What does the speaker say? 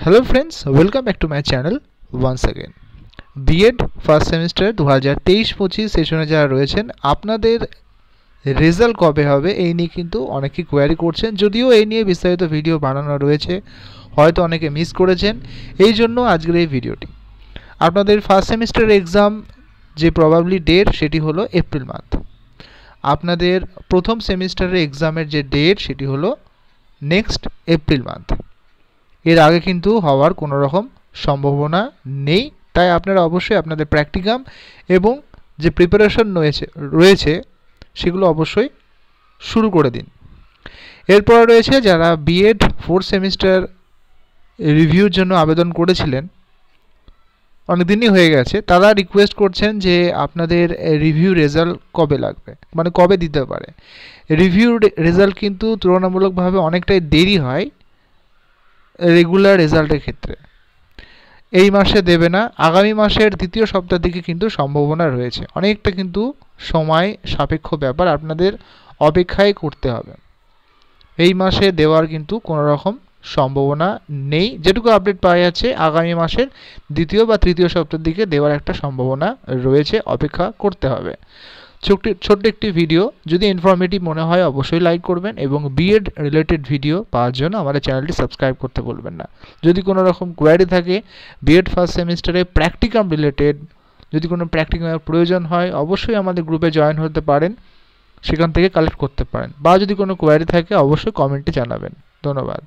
Hello friends, welcome back to my channel once again. B.Ed first semester 2023-25 সেশনে যারা রয়েছেন আপনাদের রেজাল্ট কবে হবে এই নিয়ে কিন্তু অনেকেই কোয়ারি করছেন। যদিও এই নিয়ে বিস্তারিত ভিডিও বানানো রয়েছে, হয়তো অনেকে মিস করেছেন, এই জন্য আজকের এই ভিডিওটি। আপনাদের ফার্স্ট সেমিস্টার এক্সাম যে প্রবাবলি ডেট সেটি হলো এপ্রিল মান্থ। আপনাদের প্রথম সেমিস্টারের এক্সামের যে ডেট সেটি হলো নেক্সট এপ্রিল মান্থ। এর আগে কিন্তু হওয়ার কোনো রকম সম্ভাবনা নেই, তাই আপনারা অবশ্যই আপনাদের প্র্যাকটিকাম এবং যে প্রিপারেশন রয়েছে সেগুলো অবশ্যই শুরু করে দিন। এরপর রয়েছে যারা বিএড ফোর্থ সেমিস্টার রিভিউর জন্য আবেদন করেছিলেন, অনেকদিনই হয়ে গেছে, তারা রিকোয়েস্ট করছেন যে আপনাদের রিভিউ রেজাল্ট কবে লাগবে, মানে কবে দিতে পারে। রিভিউ রেজাল্ট কিন্তু তুলনামূলকভাবে অনেকটাই দেরি হয় রেগুলার রেজাল্টের ক্ষেত্রে। এই মাসে দেবে না, আগামী মাসের দ্বিতীয় সপ্তাহ দিকে কিন্তু সম্ভাবনা রয়েছে। অনেকটা কিন্তু সময় সাপেক্ষ ব্যাপার, আপনাদের অপেক্ষায় করতে হবে। এই মাসে দেওয়ার কিন্তু কোনো রকম সম্ভাবনা নেই। যেটুকু আপডেট পাওয়া যাচ্ছে আগামী মাসের দ্বিতীয় বা তৃতীয় সপ্তাহের দিকে দেওয়ার একটা সম্ভাবনা রয়েছে, অপেক্ষা করতে হবে। ছোট্ট একটি ভিডিও, যদি ইনফরমেটিভ মনে হয় অবশ্যই লাইক করবেন এবং বিএড রিলেটেড ভিডিও পাওয়ার জন্য আমাদের চ্যানেলটি সাবস্ক্রাইব করতে ভুলবেন না। যদি কোনো রকম কোয়ারি থাকে বিএড ফার্স্ট সেমিস্টারে প্র্যাকটিকাম রিলেটেড, যদি কোনো প্র্যাকটিকামের প্রয়োজন হয় অবশ্যই আমাদের গ্রুপে জয়েন হতে পারেন, সেখান থেকে কালেক্ট করতে পারেন, বা যদি কোনো কোয়ারি থাকে অবশ্যই কমেন্টে জানাবেন। ধন্যবাদ।